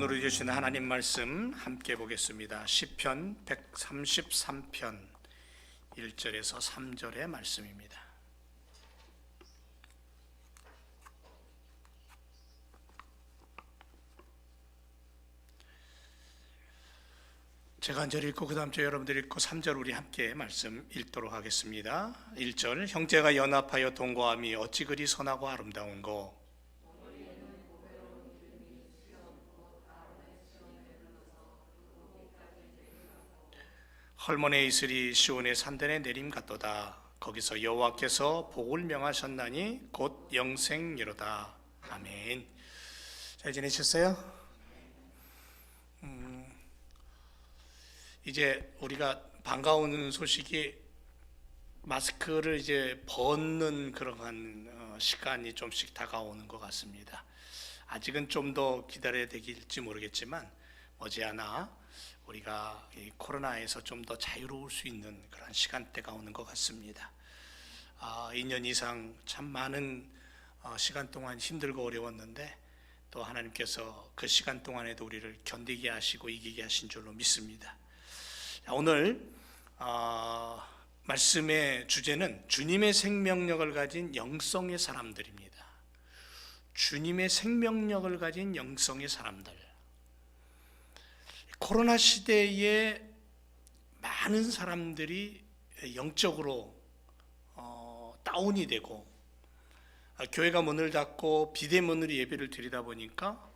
오늘 우리 주시는 하나님 말씀 함께 보겠습니다. 시편 133편 1절에서 3절의 말씀입니다. 제가 한 절 읽고 그 다음 절 여러분들 읽고 3절 우리 함께 말씀 읽도록 하겠습니다. 1절 형제가 연합하여 동거함이 어찌 그리 선하고 아름다운고 헐몬의 이슬이 시온의 산단에 내림 같도다. 거기서 여호와께서 복을 명하셨나니 곧 영생이로다. 아멘. 잘 지내셨어요? 이제 우리가 반가운 소식이 마스크를 이제 벗는 그러한 시간이 좀씩 다가오는 것 같습니다. 아직은 좀 더 기다려야 되길지 모르겠지만 머지않아 우리가 이 코로나에서 좀 더 자유로울 수 있는 그런 시간대가 오는 것 같습니다. 2년 이상 참 많은 시간 동안 힘들고 어려웠는데 또 하나님께서 그 시간 동안에도 우리를 견디게 하시고 이기게 하신 줄로 믿습니다. 오늘 말씀의 주제는 주님의 생명력을 가진 영성의 사람들입니다. 주님의 생명력을 가진 영성의 사람들. 코로나 시대에 많은 사람들이 영적으로 다운이 되고 교회가 문을 닫고 비대면으로 예배를 드리다 보니까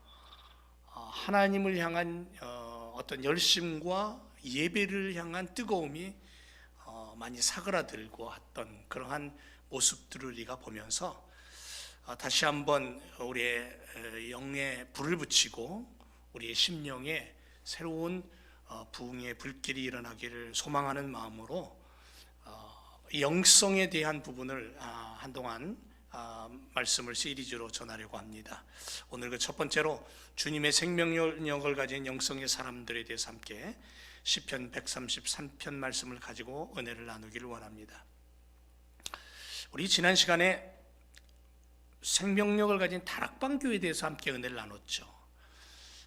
하나님을 향한 어떤 열심과 예배를 향한 뜨거움이 많이 사그라들고 했던 그러한 모습들을 우리가 보면서 다시 한번 우리의 영에 불을 붙이고 우리의 심령에 새로운 부흥의 불길이 일어나기를 소망하는 마음으로 영성에 대한 부분을 한동안 말씀을 시리즈로 전하려고 합니다. 오늘 그 첫 번째로 주님의 생명력을 가진 영성의 사람들에 대해서 함께 시편 133편 말씀을 가지고 은혜를 나누기를 원합니다. 우리 지난 시간에 생명력을 가진 다락방교회에 대해서 함께 은혜를 나눴죠.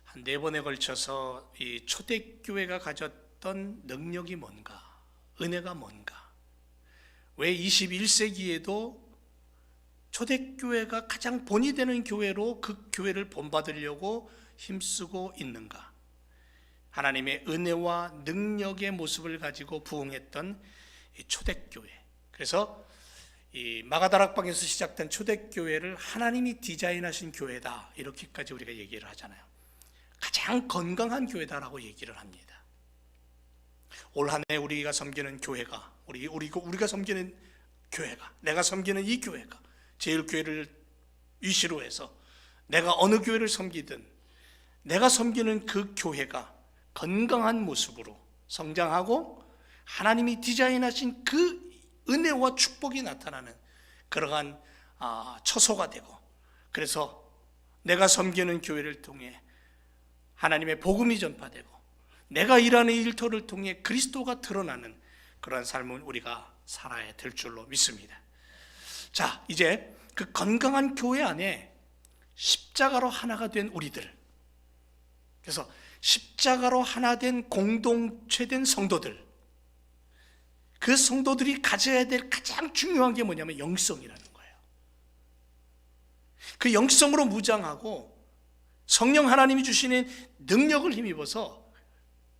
한 4번에 걸쳐서 이 초대교회가 가졌던 능력이 뭔가, 은혜가 뭔가, 왜 21세기에도 초대교회가 가장 본이 되는 교회로 그 교회를 본받으려고 힘쓰고 있는가, 하나님의 은혜와 능력의 모습을 가지고 부흥했던 이 초대교회. 그래서 이 마가다락방에서 시작된 초대교회를 하나님이 디자인하신 교회다, 이렇게까지 우리가 얘기를 하잖아요. 가장 건강한 교회다라고 얘기를 합니다. 올 한 해 우리가 섬기는 교회가, 우리가 섬기는 교회가, 내가 섬기는 이 교회가 제일교회를 위시로 해서 내가 어느 교회를 섬기든 내가 섬기는 그 교회가 건강한 모습으로 성장하고 하나님이 디자인하신 그 은혜와 축복이 나타나는 그러한 처소가 되고, 그래서 내가 섬기는 교회를 통해 하나님의 복음이 전파되고 내가 일하는 일터를 통해 그리스도가 드러나는 그러한 삶을 우리가 살아야 될 줄로 믿습니다. 자, 이제 그 건강한 교회 안에 십자가로 하나가 된 우리들, 그래서 십자가로 하나 된 공동체된 성도들, 그 성도들이 가져야 될 가장 중요한 게 뭐냐면 영성이라는 거예요. 그 영성으로 무장하고 성령 하나님이 주시는 능력을 힘입어서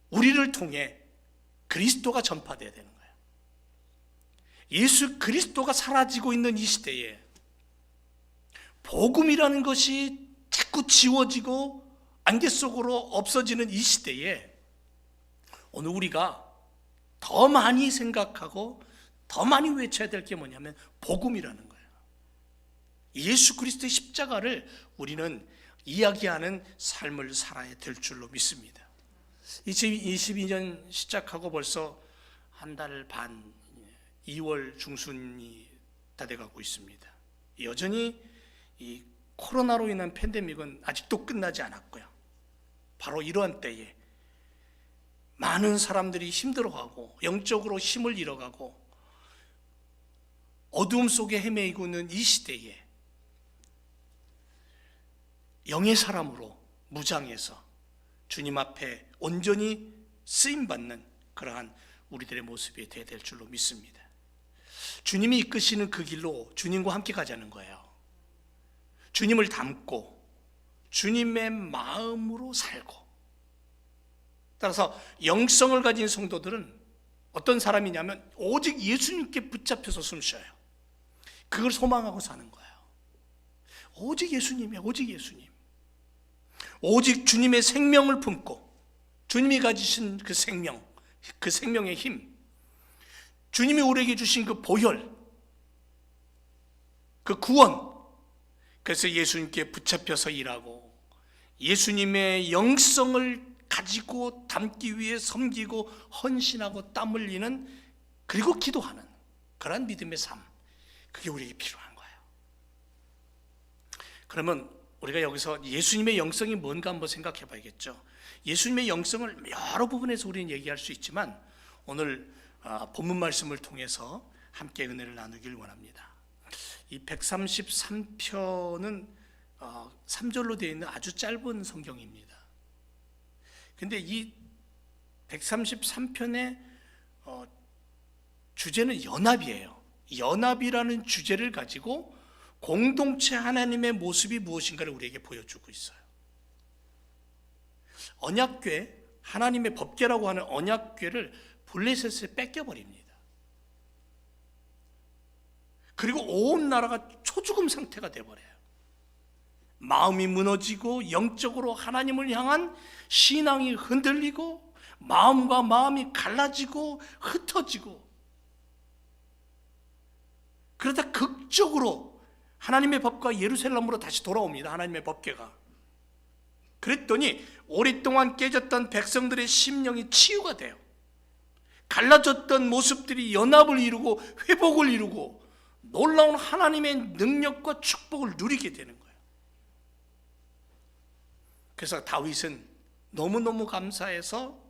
우리를 통해 그리스도가 전파되어야 되는 거예요. 예수 그리스도가 사라지고 있는 이 시대에 복음이라는 것이 자꾸 지워지고 안개 속으로 없어지는 이 시대에 오늘 우리가 더 많이 생각하고 더 많이 외쳐야 될 게 뭐냐면 복음이라는 거예요. 예수 그리스도의 십자가를 우리는 이야기하는 삶을 살아야 될 줄로 믿습니다. 2022년 시작하고 벌써 한 달 반, 2월 중순이 다 돼가고 있습니다. 여전히 이 코로나로 인한 팬데믹은 아직도 끝나지 않았고요. 바로 이러한 때에 많은 사람들이 힘들어하고 영적으로 힘을 잃어가고 어두움 속에 헤매이고 있는 이 시대에 영의 사람으로 무장해서 주님 앞에 온전히 쓰임받는 그러한 우리들의 모습이 되어야 될 줄로 믿습니다. 주님이 이끄시는 그 길로 주님과 함께 가자는 거예요. 주님을 닮고 주님의 마음으로 살고. 따라서 영성을 가진 성도들은 어떤 사람이냐면 오직 예수님께 붙잡혀서 숨쉬어요. 그걸 소망하고 사는 거예요. 오직 예수님이에요. 오직 예수님. 오직 주님의 생명을 품고 주님이 가지신 그 생명, 그 생명의 힘, 주님이 우리에게 주신 그 보혈, 그 구원, 그래서 예수님께 붙잡혀서 일하고 예수님의 영성을 가지고 담기 위해 섬기고 헌신하고 땀 흘리는, 그리고 기도하는 그러한 믿음의 삶, 그게 우리에게 필요한 거예요. 그러면 우리가 여기서 예수님의 영성이 뭔가 한번 생각해 봐야겠죠. 예수님의 영성을 여러 부분에서 우리는 얘기할 수 있지만 오늘 본문 말씀을 통해서 함께 은혜를 나누길 원합니다. 이 133편은 3절로 되어 있는 아주 짧은 성경입니다. 근데 이 133편의 주제는 연합이에요. 연합이라는 주제를 가지고 공동체 하나님의 모습이 무엇인가를 우리에게 보여주고 있어요. 언약궤, 하나님의 법궤라고 하는 언약궤를 블레셋에 뺏겨버립니다. 그리고 온 나라가 초죽음 상태가 되어버려요. 마음이 무너지고 영적으로 하나님을 향한 신앙이 흔들리고 마음과 마음이 갈라지고 흩어지고, 그러다 극적으로 하나님의 법과 예루살렘으로 다시 돌아옵니다. 하나님의 법궤가. 그랬더니 오랫동안 깨졌던 백성들의 심령이 치유가 돼요. 갈라졌던 모습들이 연합을 이루고 회복을 이루고 놀라운 하나님의 능력과 축복을 누리게 되는 거예요. 그래서 다윗은 너무너무 감사해서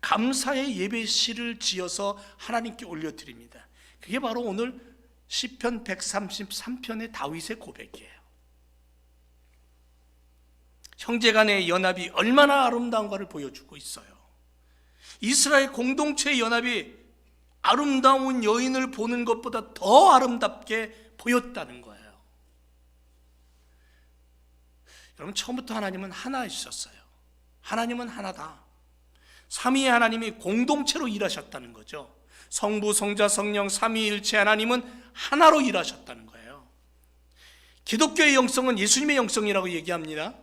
감사의 예배시를 지어서 하나님께 올려드립니다. 그게 바로 오늘 시편 133편의 다윗의 고백이에요. 형제간의 연합이 얼마나 아름다운가를 보여주고 있어요. 이스라엘 공동체의 연합이 아름다운 여인을 보는 것보다 더 아름답게 보였다는 거예요. 여러분, 처음부터 하나님은 하나이셨어요. 하나님은 하나다. 삼위의 하나님이 공동체로 일하셨다는 거죠. 성부, 성자, 성령 삼위일체 하나님은 하나로 일하셨다는 거예요. 기독교의 영성은 예수님의 영성이라고 얘기합니다.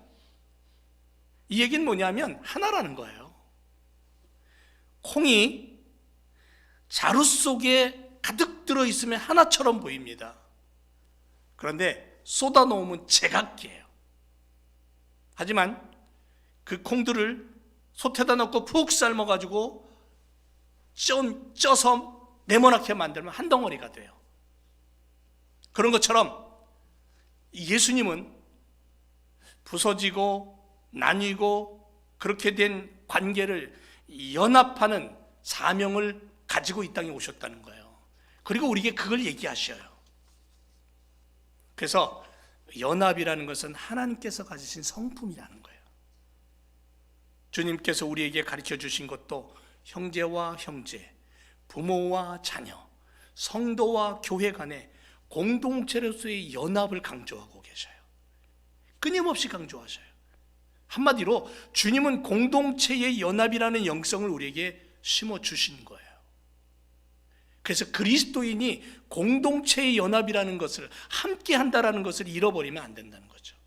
이 얘기는 뭐냐면 하나라는 거예요. 콩이 자루 속에 가득 들어있으면 하나처럼 보입니다. 그런데 쏟아놓으면 제각기예요. 하지만 그 콩들을 솥에다 넣고 푹 삶아가지고 쪄서 네모나게 만들면 한 덩어리가 돼요. 그런 것처럼 예수님은 부서지고 나뉘고 그렇게 된 관계를 연합하는 사명을 가지고 이 땅에 오셨다는 거예요. 그리고 우리에게 그걸 얘기하셔요. 그래서 연합이라는 것은 하나님께서 가지신 성품이라는 거예요. 주님께서 우리에게 가르쳐 주신 것도 형제와 형제, 부모와 자녀, 성도와 교회 간의 공동체로서의 연합을 강조하고 계셔요. 끊임없이 강조하셔요. 한마디로 주님은 공동체의 연합이라는 영성을 우리에게 심어주신 거예요. 그래서 그리스도인이 공동체의 연합이라는 것을, 함께 한다라는 것을 잃어버리면 안 된다는 거죠.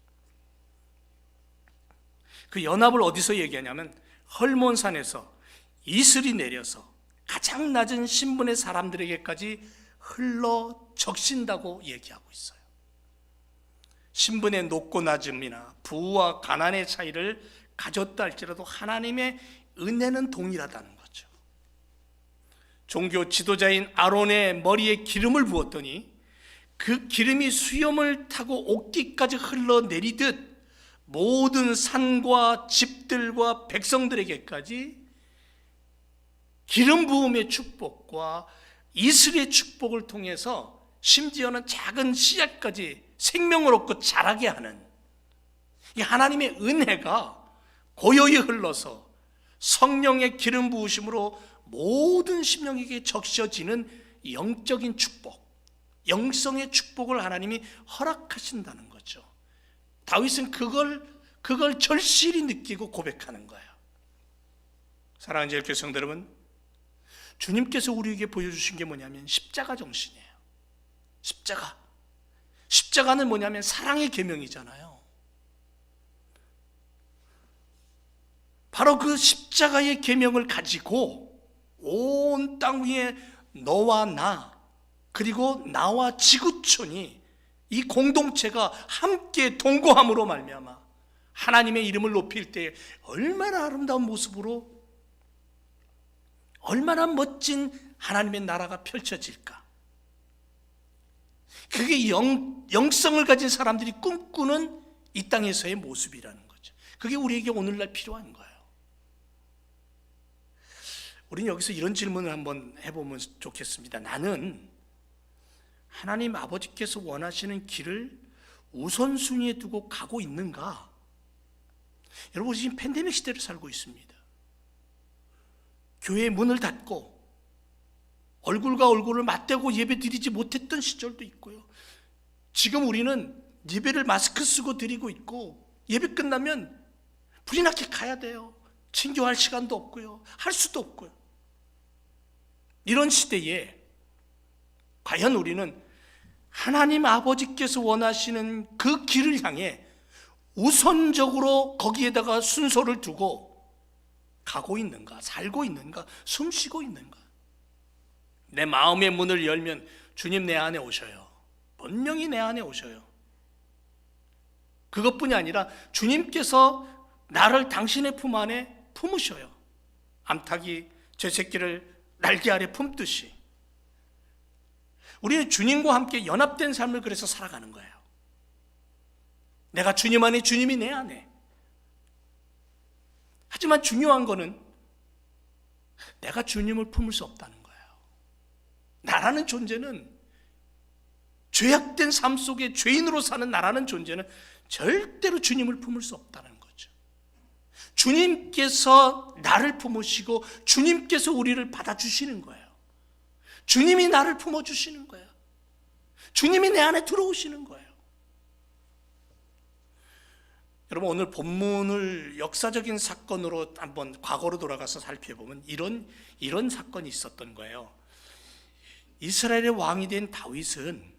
그 연합을 어디서 얘기하냐면 헐몬산에서 이슬이 내려서 가장 낮은 신분의 사람들에게까지 흘러 적신다고 얘기하고 있어요. 신분의 높고 낮음이나 부와 가난의 차이를 가졌다 할지라도 하나님의 은혜는 동일하다는 거죠. 종교 지도자인 아론의 머리에 기름을 부었더니 그 기름이 수염을 타고 옥기까지 흘러내리듯 모든 산과 집들과 백성들에게까지 기름 부음의 축복과 이슬의 축복을 통해서 심지어는 작은 씨앗까지 생명을 얻고 자라게 하는 이 하나님의 은혜가 고요히 흘러서 성령의 기름 부으심으로 모든 심령에게 적셔지는 영적인 축복, 영성의 축복을 하나님이 허락하신다는 거죠. 다윗은 그걸 절실히 느끼고 고백하는 거예요. 사랑하는 제일교회 성도 여러분, 주님께서 우리에게 보여주신 게 뭐냐면 십자가 정신이에요. 십자가는 뭐냐면 사랑의 계명이잖아요. 바로 그 십자가의 계명을 가지고 온 땅 위에 너와 나, 그리고 나와 지구촌이, 이 공동체가 함께 동거함으로 말미암아 하나님의 이름을 높일 때 얼마나 아름다운 모습으로, 얼마나 멋진 하나님의 나라가 펼쳐질까. 그게 영성을 가진 사람들이 꿈꾸는 이 땅에서의 모습이라는 거죠. 그게 우리에게 오늘날 필요한 거예요. 우리는 여기서 이런 질문을 한번 해보면 좋겠습니다. 나는 하나님 아버지께서 원하시는 길을 우선순위에 두고 가고 있는가? 여러분, 지금 팬데믹 시대를 살고 있습니다. 교회의 문을 닫고 얼굴과 얼굴을 맞대고 예배 드리지 못했던 시절도 있고요. 지금 우리는 예배를 마스크 쓰고 드리고 있고, 예배 끝나면 불이 나게 가야 돼요. 친교할 시간도 없고요. 할 수도 없고요. 이런 시대에 과연 우리는 하나님 아버지께서 원하시는 그 길을 향해 우선적으로 거기에다가 순서를 두고 가고 있는가, 살고 있는가, 숨쉬고 있는가? 내 마음의 문을 열면 주님 내 안에 오셔요. 분명히 내 안에 오셔요. 그것뿐이 아니라 주님께서 나를 당신의 품 안에 품으셔요. 암탉이 제 새끼를 날개 아래 품듯이 우리는 주님과 함께 연합된 삶을 그래서 살아가는 거예요. 내가 주님 안에, 주님이 내 안에. 하지만 중요한 거는 내가 주님을 품을 수 없다는 거예요. 나라는 존재는, 죄악된 삶 속에 죄인으로 사는 나라는 존재는 절대로 주님을 품을 수 없다는 거죠. 주님께서 나를 품으시고 주님께서 우리를 받아주시는 거예요. 주님이 나를 품어주시는 거예요. 주님이 내 안에 들어오시는 거예요. 여러분, 오늘 본문을 역사적인 사건으로 한번 과거로 돌아가서 살펴보면 이런 사건이 있었던 거예요. 이스라엘의 왕이 된 다윗은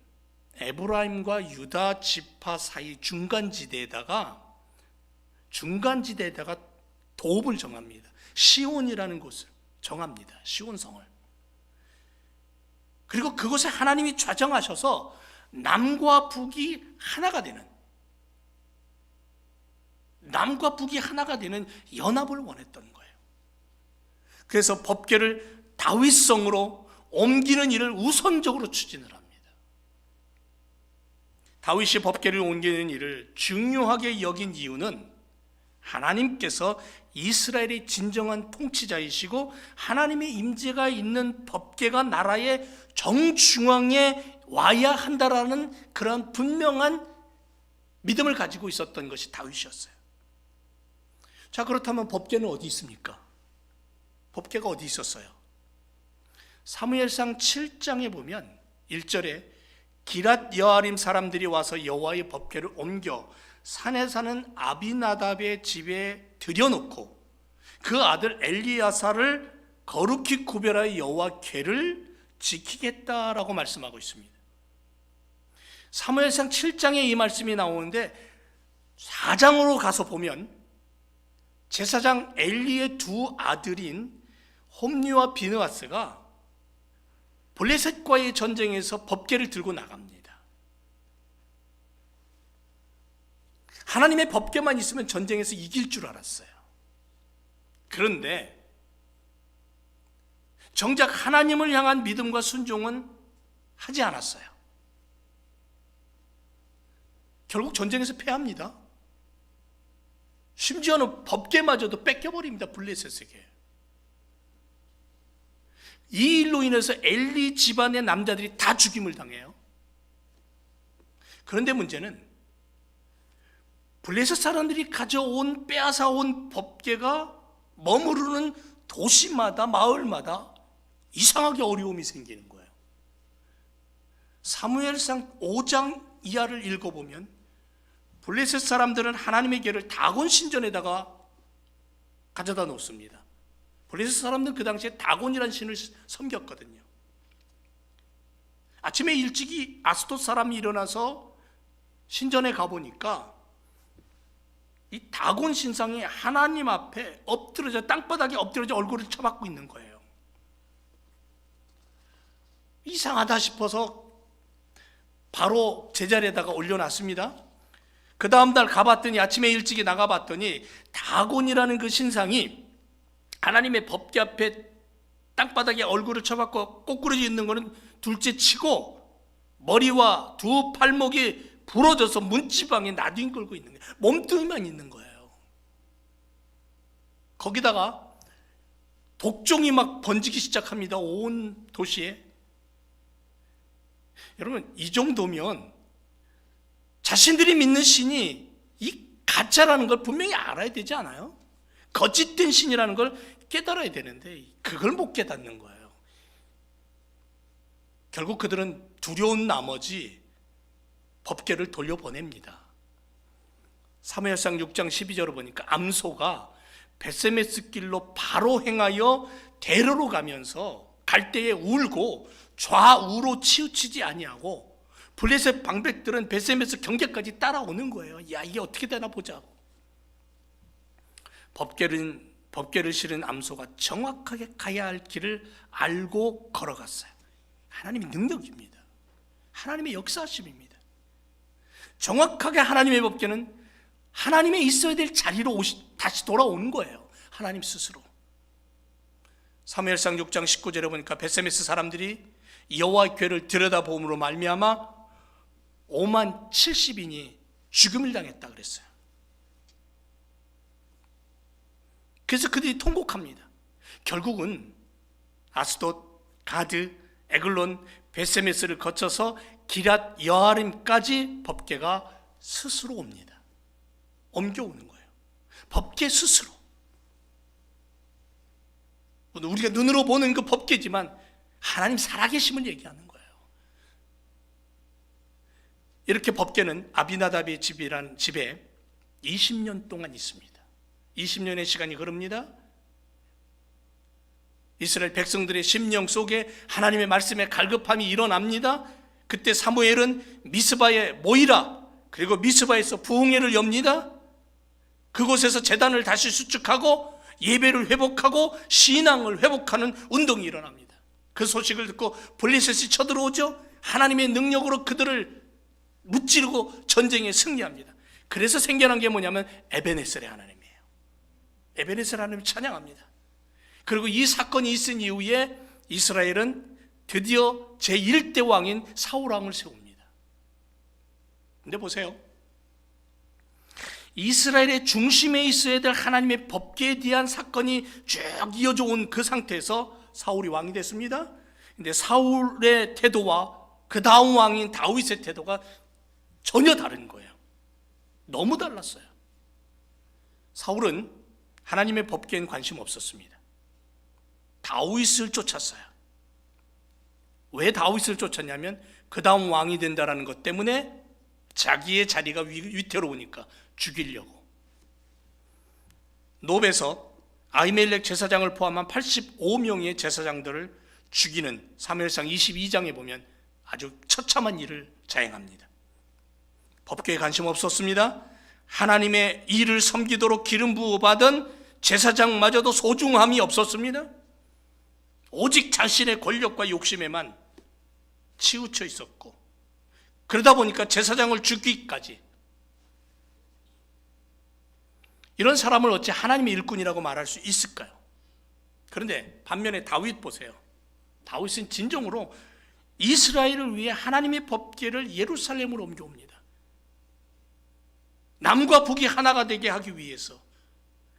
에브라임과 유다 지파 사이 중간지대에다가 도읍을 정합니다. 시온이라는 곳을 정합니다. 시온성을. 그리고 그곳에 하나님이 좌정하셔서 남과 북이 하나가 되는 연합을 원했던 거예요. 그래서 법궤를 다윗성으로 옮기는 일을 우선적으로 추진을 합니다. 다윗이 법궤를 옮기는 일을 중요하게 여긴 이유는 하나님께서 이스라엘의 진정한 통치자이시고 하나님의 임재가 있는 법궤가 나라의 정중앙에 와야 한다라는 그런 분명한 믿음을 가지고 있었던 것이 다윗이었어요. 자, 그렇다면 법궤는 어디 있습니까? 법궤가 어디 있었어요? 사무엘상 7장에 보면 1절에 기랏 여아림 사람들이 와서 여호와의 법궤를 옮겨 산에 사는 아비나답의 집에 들여놓고 그 아들 엘리야사를 거룩히 구별하여 여호와 궤를 지키겠다라고 말씀하고 있습니다. 사무엘상 7장에 이 말씀이 나오는데 4장으로 가서 보면 제사장 엘리의 두 아들인 홈리와 비느하스가 블레셋과의 전쟁에서 법궤를 들고 나갑니다. 하나님의 법궤만 있으면 전쟁에서 이길 줄 알았어요. 그런데 정작 하나님을 향한 믿음과 순종은 하지 않았어요. 결국 전쟁에서 패합니다. 심지어는 법궤마저도 뺏겨버립니다. 블레셋에게. 이 일로 인해서 엘리 집안의 남자들이 다 죽임을 당해요. 그런데 문제는 블레셋 사람들이 가져온 빼앗아온 법궤가 머무르는 도시마다 마을마다 이상하게 어려움이 생기는 거예요. 사무엘상 5장 이하를 읽어보면 블레셋 사람들은 하나님의 궤를 다곤 신전에다가 가져다 놓습니다. 블레셋 사람들은 그 당시에 다곤이라는 신을 섬겼거든요. 아침에 일찍이 아스돗 사람이 일어나서 신전에 가보니까 이 다곤 신상이 하나님 앞에 엎드려져 땅바닥에 엎드려져 얼굴을 쳐박고 있는 거예요. 이상하다 싶어서 바로 제자리에다가 올려놨습니다. 그 다음 날 가봤더니 아침에 일찍이 나가봤더니 다곤이라는 그 신상이 하나님의 법궤 앞에 땅바닥에 얼굴을 쳐박고 꼬꾸라져 있는 거는 둘째치고 머리와 두 팔목이 부러져서 문지방에 나뒹굴고 있는 거예요. 몸뚱이만 있는 거예요. 거기다가 독종이 막 번지기 시작합니다. 온 도시에. 여러분, 이 정도면 자신들이 믿는 신이 이 가짜라는 걸 분명히 알아야 되지 않아요? 거짓된 신이라는 걸 깨달아야 되는데 그걸 못 깨닫는 거예요. 결국 그들은 두려운 나머지 법궤를 돌려보냅니다. 사무엘상 6장 12절을 보니까 암소가 벳세메스 길로 바로 행하여 대로로 가면서 갈 때에 울고 좌우로 치우치지 아니하고 블레셋 방백들은 벳세메스 경계까지 따라오는 거예요. 야, 이게 어떻게 되나 보자고. 법궤를 실은 암소가 정확하게 가야 할 길을 알고 걸어갔어요. 하나님의 능력입니다. 하나님의 역사하심입니다. 정확하게 하나님의 법궤는 하나님의 있어야 될 자리로 다시 돌아오는 거예요. 하나님 스스로. 사무엘상 6장 19절에 보니까 벳세메스 사람들이 여호와의 궤를 들여다보므로 말미암아 5만 70인이 죽음을 당했다 그랬어요. 그래서 그들이 통곡합니다. 결국은 아스돗, 가드, 에글론, 벳세메스를 거쳐서 기랏 여아림까지 법궤가 스스로 옵니다. 옮겨오는 거예요. 법궤 스스로. 우리가 눈으로 보는 그 법궤지만 하나님 살아계심을 얘기하는 거예요. 이렇게 법궤는 아비나답의 집이라는 집에 20년 동안 있습니다. 20년의 시간이 흐릅니다. 이스라엘 백성들의 심령 속에 하나님의 말씀에 갈급함이 일어납니다. 그때 사무엘은 미스바에 모이라, 그리고 미스바에서 부흥회를 엽니다. 그곳에서 제단을 다시 수축하고 예배를 회복하고 신앙을 회복하는 운동이 일어납니다. 그 소식을 듣고 블레셋이 쳐들어오죠. 하나님의 능력으로 그들을 무찌르고 전쟁에 승리합니다. 그래서 생겨난 게 뭐냐면 에베네셀의 하나님이에요. 에베네셀 하나님을 찬양합니다. 그리고 이 사건이 있은 이후에 이스라엘은 드디어 제1대 왕인 사울 왕을 세웁니다. 근데 보세요. 이스라엘의 중심에 있어야 될 하나님의 법궤에 대한 사건이 쭉 이어져 온 그 상태에서 사울이 왕이 됐습니다. 근데 사울의 태도와 그 다음 왕인 다윗의 태도가 전혀 다른 거예요. 너무 달랐어요. 사울은 하나님의 법궤엔 관심 없었습니다. 다윗을 쫓았어요. 왜 다윗을 쫓았냐면 그 다음 왕이 된다는 것 때문에 자기의 자리가 위태로우니까 죽이려고. 노베서 아히멜렉 제사장을 포함한 85명의 제사장들을 죽이는 사무엘상 22장에 보면 아주 처참한 일을 자행합니다. 법궤에 관심 없었습니다. 하나님의 일을 섬기도록 기름 부어받은 제사장마저도 소중함이 없었습니다. 오직 자신의 권력과 욕심에만 치우쳐 있었고, 그러다 보니까 제사장을 죽이기까지. 이런 사람을 어찌 하나님의 일꾼이라고 말할 수 있을까요? 그런데 반면에 다윗 보세요. 다윗은 진정으로 이스라엘을 위해 하나님의 법궤를 예루살렘으로 옮겨옵니다. 남과 북이 하나가 되게 하기 위해서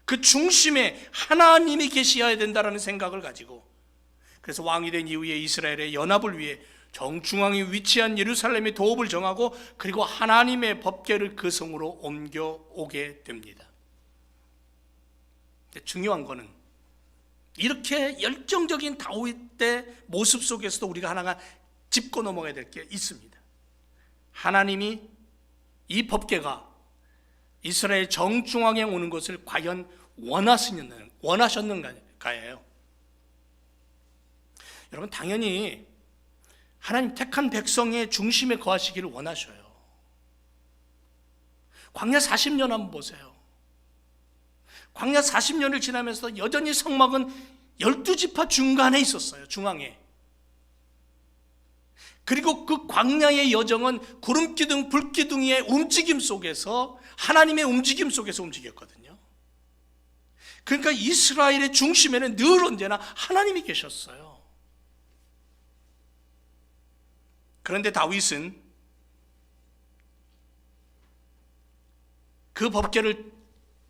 그 중심에 하나님이 계셔야 된다는 생각을 가지고, 그래서 왕이 된 이후에 이스라엘의 연합을 위해 정중앙에 위치한 예루살렘의 도읍을 정하고 그리고 하나님의 법궤를 그 성으로 옮겨오게 됩니다. 중요한 거는 이렇게 열정적인 다윗의 모습 속에서도 우리가 하나가 짚고 넘어가야 될 게 있습니다. 하나님이 이 법궤가 이스라엘 정중앙에 오는 것을 과연 원하셨는가예요. 여러분, 당연히 하나님 택한 백성의 중심에 거하시기를 원하셔요. 광야 40년 한번 보세요. 광야 40년을 지나면서 여전히 성막은 12지파 중간에 있었어요. 중앙에. 그리고 그 광야의 여정은 구름기둥, 불기둥의 움직임 속에서, 하나님의 움직임 속에서 움직였거든요. 그러니까 이스라엘의 중심에는 늘 언제나 하나님이 계셨어요. 그런데 다윗은 그 법궤를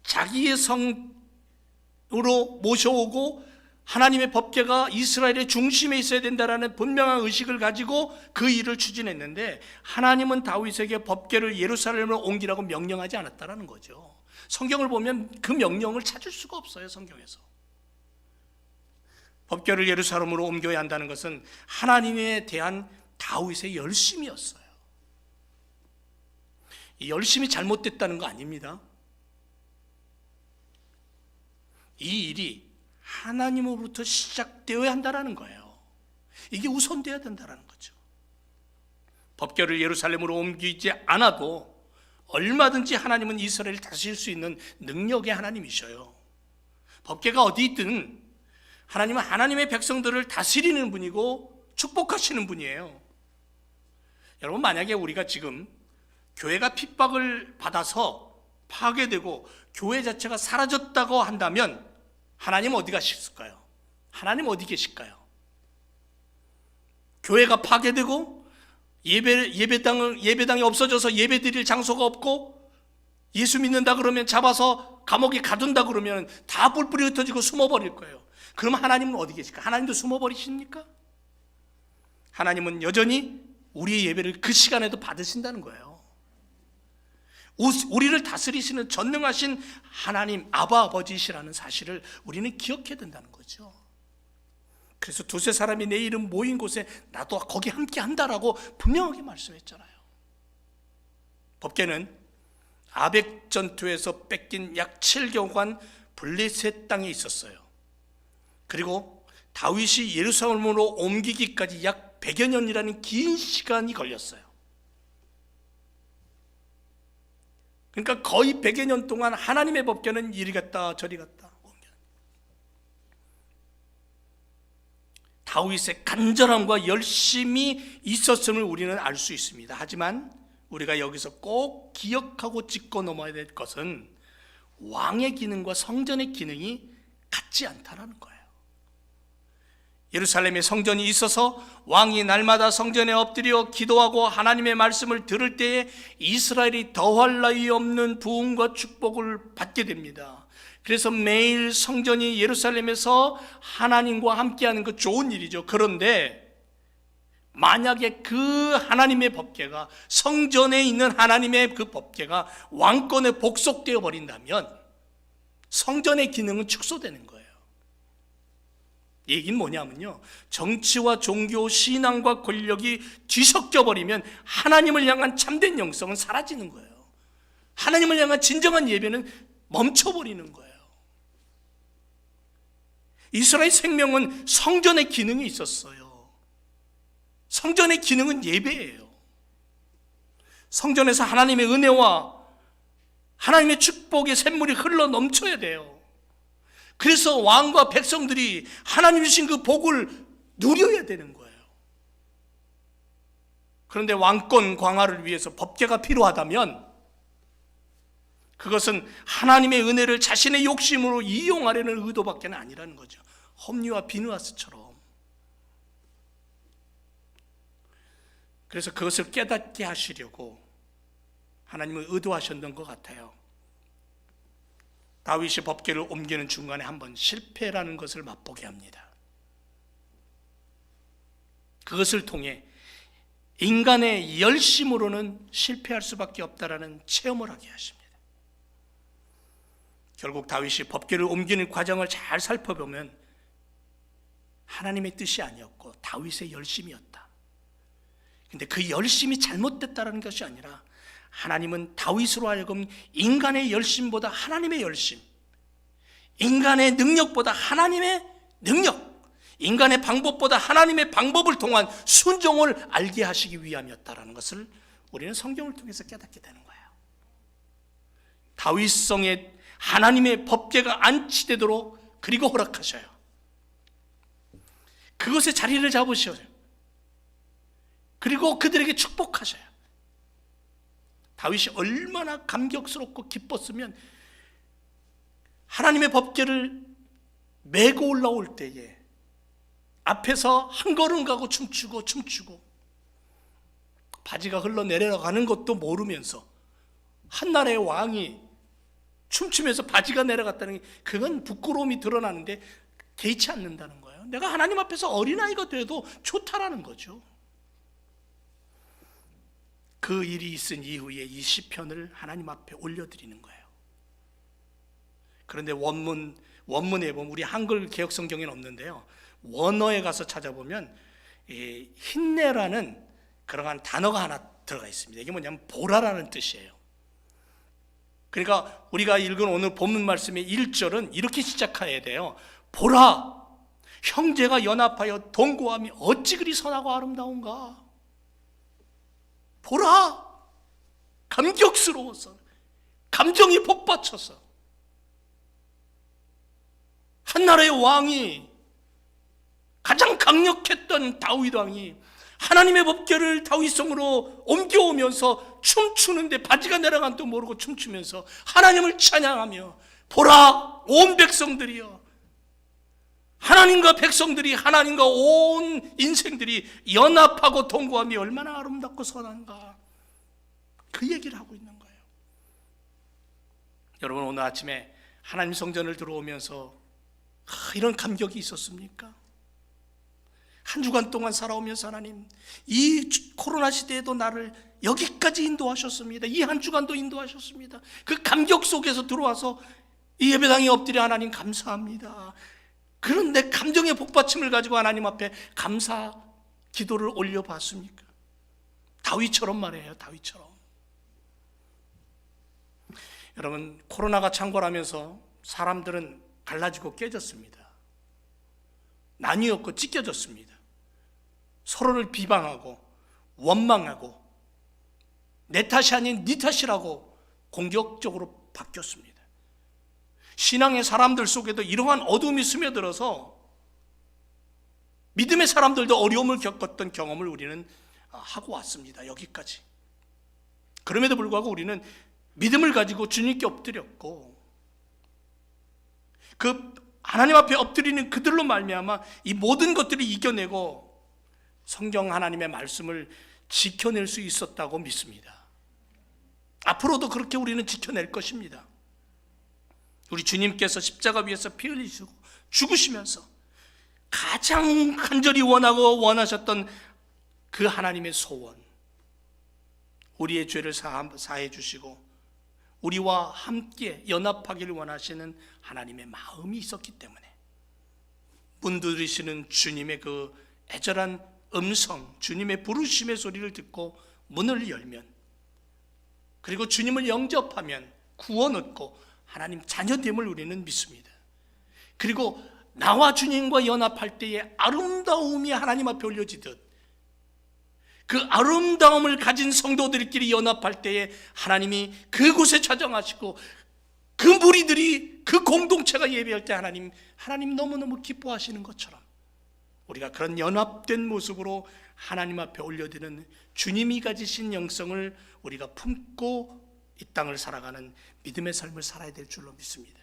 자기의 성으로 모셔오고 하나님의 법궤가 이스라엘의 중심에 있어야 된다라는 분명한 의식을 가지고 그 일을 추진했는데, 하나님은 다윗에게 법궤를 예루살렘으로 옮기라고 명령하지 않았다는 거죠. 성경을 보면 그 명령을 찾을 수가 없어요. 성경에서 법궤를 예루살렘으로 옮겨야 한다는 것은 하나님에 대한 다윗의 열심이었어요. 이 열심이 잘못됐다는 거 아닙니다. 이 일이 하나님으로부터 시작되어야 한다는 거예요. 이게 우선되어야 된다는 거죠. 법궤를 예루살렘으로 옮기지 않아도 얼마든지 하나님은 이스라엘을 다스릴 수 있는 능력의 하나님이셔요. 법궤가 어디 있든 하나님은 하나님의 백성들을 다스리는 분이고 축복하시는 분이에요. 여러분, 만약에 우리가 지금 교회가 핍박을 받아서 파괴되고 교회 자체가 사라졌다고 한다면 하나님 어디 가셨을까요? 하나님 어디 계실까요? 교회가 파괴되고 예배당이 없어져서 예배 드릴 장소가 없고 예수 믿는다 그러면 잡아서 감옥에 가둔다 그러면 다 뿔뿔이 흩어지고 숨어버릴 거예요. 그럼 하나님은 어디 계실까? 하나님도 숨어버리십니까? 하나님은 여전히 우리의 예배를 그 시간에도 받으신다는 거예요. 우리를 다스리시는 전능하신 하나님 아바 아버지시라는 사실을 우리는 기억해야 된다는 거죠. 그래서 두세 사람이 내 이름 모인 곳에 나도 거기 함께 한다라고 분명하게 말씀했잖아요. 법궤는 아벡 전투에서 뺏긴 약 7개월간 블레셋 땅에 있었어요. 그리고 다윗이 예루살렘으로 옮기기까지 약 100여 년이라는 긴 시간이 걸렸어요. 그러니까 거의 100여 년 동안 하나님의 법궤는 이리 갔다 저리 갔다 옮겨. 다윗의 간절함과 열심이 있었음을 우리는 알 수 있습니다. 하지만 우리가 여기서 꼭 기억하고 짚고 넘어야 될 것은 왕의 기능과 성전의 기능이 같지 않다는 거예요. 예루살렘에 성전이 있어서 왕이 날마다 성전에 엎드려 기도하고 하나님의 말씀을 들을 때에 이스라엘이 더할 나위 없는 부흥과 축복을 받게 됩니다. 그래서 매일 성전이 예루살렘에서 하나님과 함께하는 거 좋은 일이죠. 그런데 만약에 그 하나님의 법궤가, 성전에 있는 하나님의 그 법궤가 왕권에 복속되어 버린다면 성전의 기능은 축소되는 거예요. 얘기는 뭐냐면요, 정치와 종교, 신앙과 권력이 뒤섞여 버리면 하나님을 향한 참된 영성은 사라지는 거예요. 하나님을 향한 진정한 예배는 멈춰버리는 거예요. 이스라엘 생명은 성전의 기능이 있었어요. 성전의 기능은 예배예요. 성전에서 하나님의 은혜와 하나님의 축복의 샘물이 흘러 넘쳐야 돼요. 그래서 왕과 백성들이 하나님 주신 그 복을 누려야 되는 거예요. 그런데 왕권 강화를 위해서 법궤가 필요하다면 그것은 하나님의 은혜를 자신의 욕심으로 이용하려는 의도밖에 아니라는 거죠. 홈리와 비느하스처럼. 그래서 그것을 깨닫게 하시려고 하나님은 의도하셨던 것 같아요. 다윗이 법궤를 옮기는 중간에 한번 실패라는 것을 맛보게 합니다. 그것을 통해 인간의 열심으로는 실패할 수밖에 없다라는 체험을 하게 하십니다. 결국 다윗이 법궤를 옮기는 과정을 잘 살펴보면 하나님의 뜻이 아니었고 다윗의 열심이었다. 근데 그 열심이 잘못됐다는 것이 아니라 하나님은 다윗으로 하여금 인간의 열심보다 하나님의 열심, 인간의 능력보다 하나님의 능력, 인간의 방법보다 하나님의 방법을 통한 순종을 알게 하시기 위함이었다는 것을 우리는 성경을 통해서 깨닫게 되는 거예요. 다윗성에 하나님의 법궤가 안치되도록 그리고 허락하셔요. 그것에 자리를 잡으셔요. 그리고 그들에게 축복하셔요. 다윗이 얼마나 감격스럽고 기뻤으면 하나님의 법궤를 메고 올라올 때에 앞에서 한 걸음 가고 춤추고 바지가 흘러내려가는 것도 모르면서 한나라의 왕이 춤추면서 바지가 내려갔다는 게 그건 부끄러움이 드러나는데 개의치 않는다는 거예요. 내가 하나님 앞에서 어린아이가 돼도 좋다라는 거죠. 그 일이 있은 이후에 이 시편을 하나님 앞에 올려드리는 거예요. 그런데 원문에 보면 우리 한글 개역 성경에는 없는데요, 원어에 가서 찾아보면 힘내라는 그러한 단어가 하나 들어가 있습니다. 이게 뭐냐면 보라라는 뜻이에요. 그러니까 우리가 읽은 오늘 본문 말씀의 1절은 이렇게 시작해야 돼요. 보라, 형제가 연합하여 동거함이 어찌 그리 선하고 아름다운가. 보라, 감격스러워서, 감정이 복받쳐서 한나라의 왕이, 가장 강력했던 다윗 왕이 하나님의 법궤를 다윗성으로 옮겨오면서 춤추는데 바지가 내려간 줄 모르고 춤추면서 하나님을 찬양하며, 보라, 온 백성들이여, 하나님과 백성들이, 하나님과 온 인생들이 연합하고 동거함이 얼마나 아름답고 선한가, 그 얘기를 하고 있는 거예요. 여러분, 오늘 아침에 하나님 성전을 들어오면서 이런 감격이 있었습니까? 한 주간 동안 살아오면서 하나님, 이 코로나 시대에도 나를 여기까지 인도하셨습니다. 이 한 주간도 인도하셨습니다. 그 감격 속에서 들어와서 이 예배당에 엎드려 하나님 감사합니다. 그런데 감정의 복받침을 가지고 하나님 앞에 감사 기도를 올려봤습니까? 다윗처럼 말이에요. 다윗처럼. 여러분, 코로나가 창궐하면서 사람들은 갈라지고 깨졌습니다. 나뉘었고 찢겨졌습니다. 서로를 비방하고 원망하고 내 탓이 아닌 네 탓이라고 공격적으로 바뀌었습니다. 신앙의 사람들 속에도 이러한 어둠이 스며들어서 믿음의 사람들도 어려움을 겪었던 경험을 우리는 하고 왔습니다. 여기까지. 그럼에도 불구하고 우리는 믿음을 가지고 주님께 엎드렸고, 그 하나님 앞에 엎드리는 그들로 말미암아 이 모든 것들을 이겨내고 성경 하나님의 말씀을 지켜낼 수 있었다고 믿습니다. 앞으로도 그렇게 우리는 지켜낼 것입니다. 우리 주님께서 십자가 위에서 피 흘리시고 죽으시면서 가장 간절히 원하고 원하셨던 그 하나님의 소원, 우리의 죄를 사해 주시고 우리와 함께 연합하기를 원하시는 하나님의 마음이 있었기 때문에 문두르시는 주님의 그 애절한 음성, 주님의 부르심의 소리를 듣고 문을 열면, 그리고 주님을 영접하면 구원 얻고 하나님 자녀됨을 우리는 믿습니다. 그리고 나와 주님과 연합할 때의 아름다움이 하나님 앞에 올려지듯 그 아름다움을 가진 성도들끼리 연합할 때에 하나님이 그곳에 찾아가시고 그 무리들이, 그 공동체가 예배할 때 하나님 너무너무 기뻐하시는 것처럼 우리가 그런 연합된 모습으로 하나님 앞에 올려드리는 주님이 가지신 영성을 우리가 품고 이 땅을 살아가는 믿음의 삶을 살아야 될 줄로 믿습니다.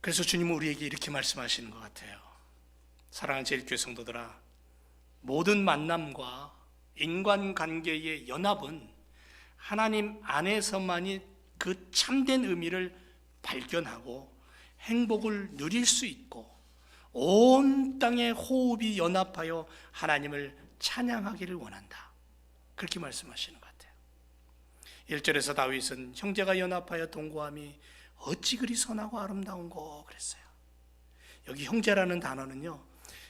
그래서 주님은 우리에게 이렇게 말씀하시는 것 같아요. 사랑하는 제일교회 성도들아, 모든 만남과 인간관계의 연합은 하나님 안에서만이 그 참된 의미를 발견하고 행복을 누릴 수 있고 온 땅의 호흡이 연합하여 하나님을 찬양하기를 원한다. 그렇게 말씀하시는 것 같아요. 1절에서 다윗은 형제가 연합하여 동거함이 어찌 그리 선하고 아름다운고 그랬어요. 여기 형제라는 단어는요,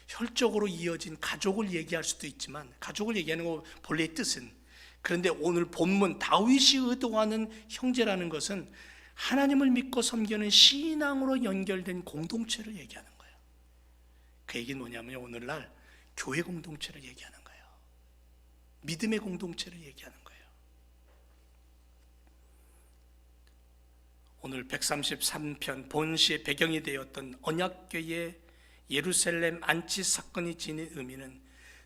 혈적으로 이어진 가족을 얘기할 수도 있지만, 가족을 얘기하는 거 본래의 뜻은, 그런데 오늘 본문 다윗이 의도하는 형제라는 것은 하나님을 믿고 섬기는 신앙으로 연결된 공동체를 얘기하는 거예요. 그 얘기는 뭐냐면 오늘날 교회 공동체를 얘기하는 거예요. 믿음의 공동체를 얘기하는 거예요. 오늘 133편 본시의 배경이 되었던 언약궤의 예루살렘 안치 사건이 지닌 의미는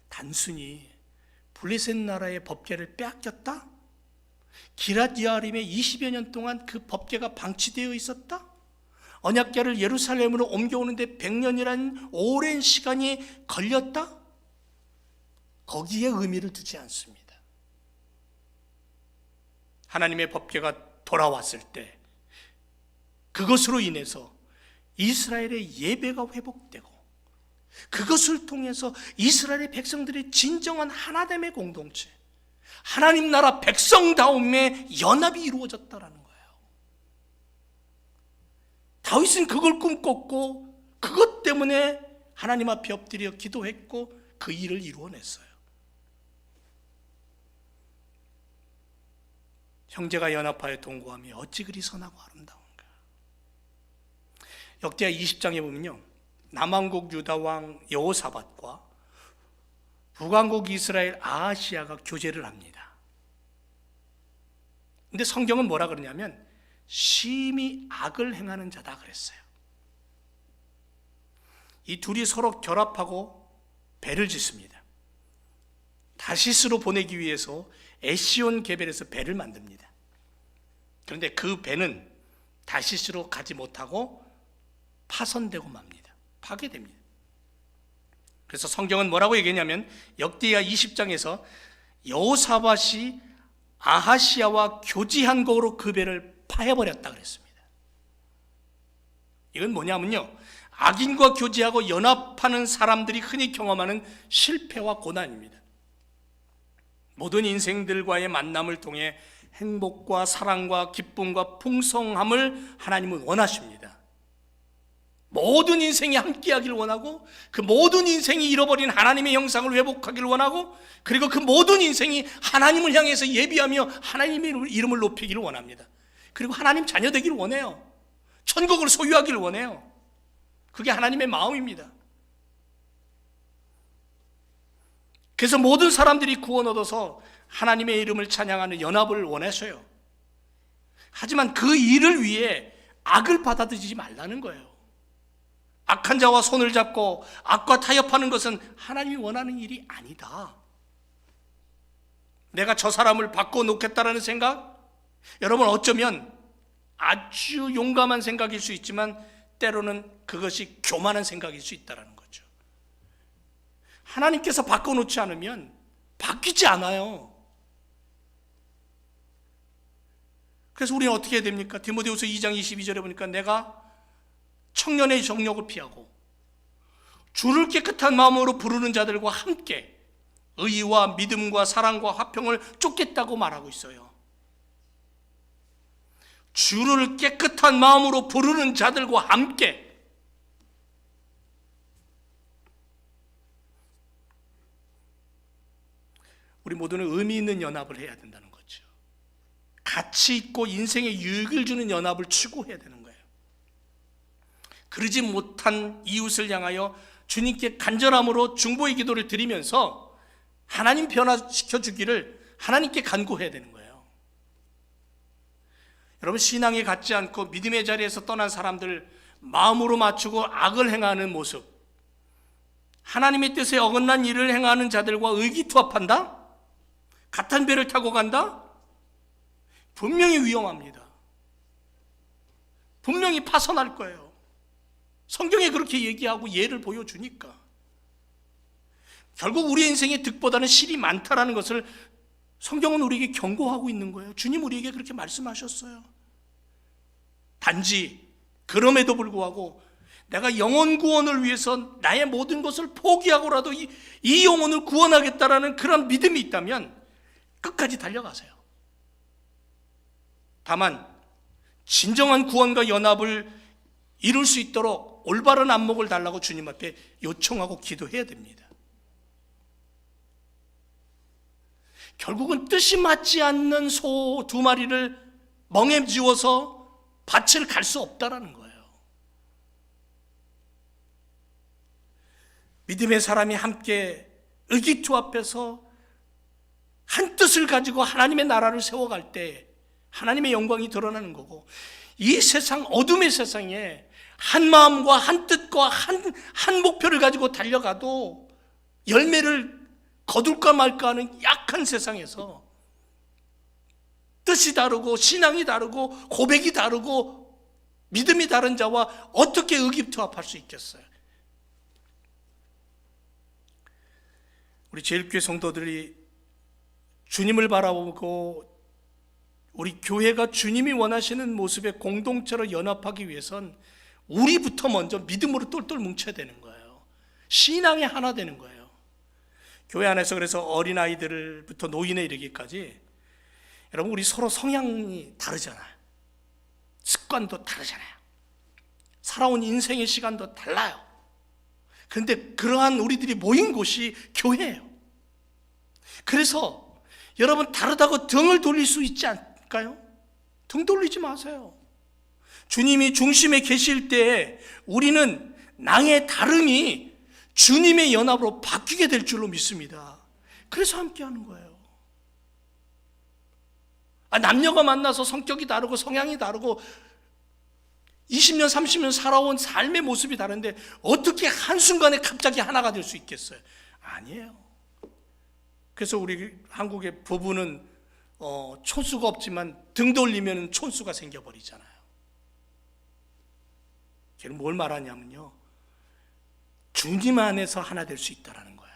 단순히 블레셋 나라의 법궤를 빼앗겼다? 기랏 여아림에 20여 년 동안 그 법궤가 방치되어 있었다? 언약궤를 예루살렘으로 옮겨오는데 100년이라는 오랜 시간이 걸렸다? 거기에 의미를 두지 않습니다. 하나님의 법궤가 돌아왔을 때 그것으로 인해서 이스라엘의 예배가 회복되고, 그것을 통해서 이스라엘의 백성들의 진정한 하나됨의 공동체, 하나님 나라 백성다움의 연합이 이루어졌다라는 거예요. 다윗은 그걸 꿈꿨고 그것 때문에 하나님 앞에 엎드려 기도했고 그 일을 이루어냈어요. 형제가 연합하여 동거함이 어찌 그리 선하고 아름다운가. 역대하 20장에 보면요, 남왕국 유다 왕 여호사밧과 북왕국 이스라엘 아하시야가 교제를 합니다. 근데 성경은 뭐라 그러냐면 심히 악을 행하는 자다 그랬어요. 이 둘이 서로 결합하고 배를 짓습니다. 다시스로 보내기 위해서 에시온 게벨에서 배를 만듭니다. 그런데 그 배는 다시스로 가지 못하고 파손되고 맙니다. 파괴됩니다. 그래서 성경은 뭐라고 얘기했냐면 역대하 20장에서 여호사밧이 아하시야와 교지한 거로 그 배를 파해버렸다 그랬습니다. 이건 뭐냐면요, 악인과 교제하고 연합하는 사람들이 흔히 경험하는 실패와 고난입니다. 모든 인생들과의 만남을 통해 행복과 사랑과 기쁨과 풍성함을 하나님은 원하십니다. 모든 인생이 함께하기를 원하고, 그 모든 인생이 잃어버린 하나님의 형상을 회복하기를 원하고, 그리고 그 모든 인생이 하나님을 향해서 예비하며 하나님의 이름을 높이기를 원합니다. 그리고 하나님 자녀 되기를 원해요. 천국을 소유하기를 원해요. 그게 하나님의 마음입니다. 그래서 모든 사람들이 구원 얻어서 하나님의 이름을 찬양하는 연합을 원하셔요. 하지만 그 일을 위해 악을 받아들이지 말라는 거예요. 악한 자와 손을 잡고 악과 타협하는 것은 하나님이 원하는 일이 아니다. 내가 저 사람을 바꿔놓겠다라는 생각, 여러분 어쩌면 아주 용감한 생각일 수 있지만 때로는 그것이 교만한 생각일 수 있다는 거죠. 하나님께서 바꿔놓지 않으면 바뀌지 않아요. 그래서 우리는 어떻게 해야 됩니까? 디모데후서 2장 22절에 보니까 내가 청년의 정욕을 피하고 주를 깨끗한 마음으로 부르는 자들과 함께 의와 믿음과 사랑과 화평을 쫓겠다고 말하고 있어요. 주를 깨끗한 마음으로 부르는 자들과 함께. 우리 모두는 의미 있는 연합을 해야 된다는 거죠. 가치 있고 인생에 유익을 주는 연합을 추구해야 되는 거예요. 그러지 못한 이웃을 향하여 주님께 간절함으로 중보의 기도를 드리면서 하나님 변화시켜 주기를 하나님께 간구해야 되는 거예요. 여러분, 신앙에 갖지 않고 믿음의 자리에서 떠난 사람들 마음으로 맞추고 악을 행하는 모습, 하나님의 뜻에 어긋난 일을 행하는 자들과 의기투합한다? 같은 배를 타고 간다? 분명히 위험합니다. 분명히 파손할 거예요. 성경에 그렇게 얘기하고 예를 보여주니까. 결국 우리 인생의 득보다는 실이 많다라는 것을 성경은 우리에게 경고하고 있는 거예요. 주님 우리에게 그렇게 말씀하셨어요. 단지 그럼에도 불구하고 내가 영혼 구원을 위해서 나의 모든 것을 포기하고라도 이 영혼을 구원하겠다라는 그런 믿음이 있다면 끝까지 달려가세요. 다만 진정한 구원과 연합을 이룰 수 있도록 올바른 안목을 달라고 주님 앞에 요청하고 기도해야 됩니다. 결국은 뜻이 맞지 않는 소 2마리를 멍에 지워서 밭을 갈 수 없다라는 거예요. 믿음의 사람이 함께 의기투합해서 한 뜻을 가지고 하나님의 나라를 세워갈 때 하나님의 영광이 드러나는 거고, 이 세상, 어둠의 세상에 한 마음과 한 뜻과 한 목표를 가지고 달려가도 열매를 거둘까 말까 하는 약한 세상에서 뜻이 다르고 신앙이 다르고 고백이 다르고 믿음이 다른 자와 어떻게 의기투합할 수 있겠어요? 우리 제일교회 성도들이 주님을 바라보고 우리 교회가 주님이 원하시는 모습의 공동체로 연합하기 위해선 우리부터 먼저 믿음으로 똘똘 뭉쳐야 되는 거예요. 신앙이 하나 되는 거예요. 교회 안에서 그래서 어린아이들부터 노인에 이르기까지, 여러분, 우리 서로 성향이 다르잖아요. 습관도 다르잖아요. 살아온 인생의 시간도 달라요. 그런데 그러한 우리들이 모인 곳이 교회예요. 그래서 여러분, 다르다고 등을 돌릴 수 있지 않을까요? 등 돌리지 마세요. 주님이 중심에 계실 때 우리는 나의 다름이 주님의 연합으로 바뀌게 될 줄로 믿습니다. 그래서 함께 하는 거예요. 남녀가 만나서 성격이 다르고 성향이 다르고 20년 30년 살아온 삶의 모습이 다른데 어떻게 한순간에 갑자기 하나가 될 수 있겠어요? 아니에요. 그래서 우리 한국의 부부는 촌수가 없지만 등 돌리면 촌수가 생겨버리잖아요. 걔는 뭘 말하냐면요, 주님 안에서 하나 될 수 있다는 거예요.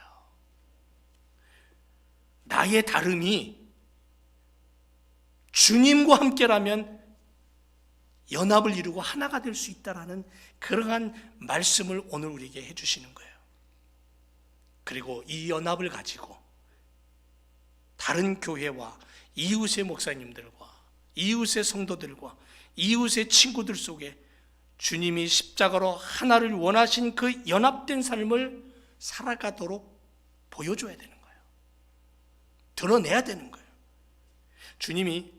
나의 다름이 주님과 함께라면 연합을 이루고 하나가 될 수 있다는 그러한 말씀을 오늘 우리에게 해주시는 거예요. 그리고 이 연합을 가지고 다른 교회와 이웃의 목사님들과 이웃의 성도들과 이웃의 친구들 속에 주님이 십자가로 하나를 원하신 그 연합된 삶을 살아가도록 보여줘야 되는 거예요. 드러내야 되는 거예요. 주님이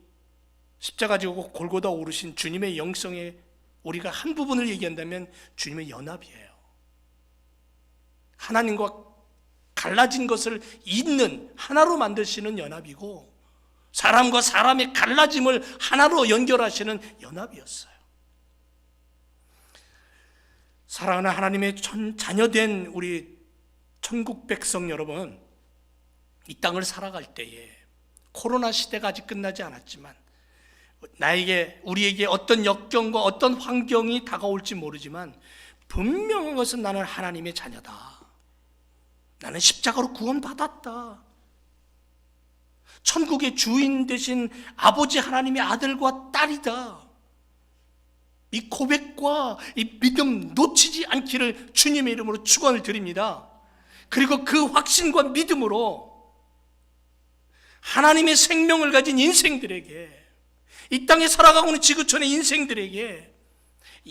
십자가 지고 골고다 오르신 주님의 영성에 우리가 한 부분을 얘기한다면 주님의 연합이에요. 하나님과 갈라진 것을 잇는 하나로 만드시는 연합이고, 사람과 사람의 갈라짐을 하나로 연결하시는 연합이었어요. 사랑하는 하나님의 자녀된 우리 천국 백성 여러분, 이 땅을 살아갈 때에 코로나 시대가 아직 끝나지 않았지만 우리에게 어떤 역경과 어떤 환경이 다가올지 모르지만 분명한 것은 나는 하나님의 자녀다. 나는 십자가로 구원받았다. 천국의 주인 되신 아버지 하나님의 아들과 딸이다. 이 고백과 이 믿음 놓치지 않기를 주님의 이름으로 축원을 드립니다. 그리고 그 확신과 믿음으로 하나님의 생명을 가진 인생들에게, 이 땅에 살아가고 있는 지구촌의 인생들에게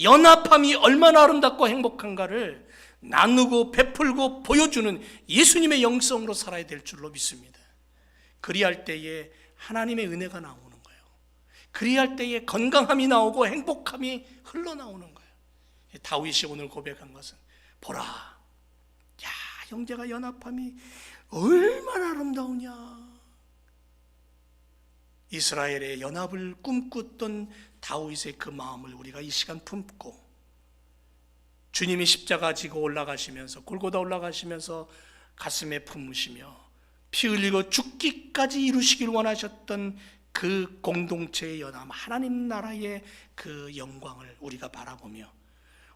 연합함이 얼마나 아름답고 행복한가를 나누고 베풀고 보여주는 예수님의 영성으로 살아야 될 줄로 믿습니다. 그리할 때에 하나님의 은혜가 나오는 거예요. 그리할 때에 건강함이 나오고 행복함이 흘러나오는 거예요. 다윗이 오늘 고백한 것은, 보라, 야, 형제가 연합함이 얼마나 아름다우냐. 이스라엘의 연합을 꿈꿨던 다윗의 그 마음을 우리가 이 시간 품고, 주님이 십자가 지고 올라가시면서, 골고다 올라가시면서 가슴에 품으시며 피 흘리고 죽기까지 이루시길 원하셨던 그 공동체의 연합, 하나님 나라의 그 영광을 우리가 바라보며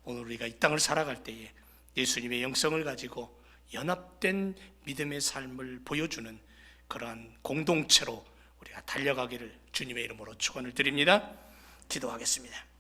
오늘 우리가 이 땅을 살아갈 때에 예수님의 영성을 가지고 연합된 믿음의 삶을 보여주는 그러한 공동체로 우리가 달려가기를 주님의 이름으로 축원을 드립니다. 기도하겠습니다.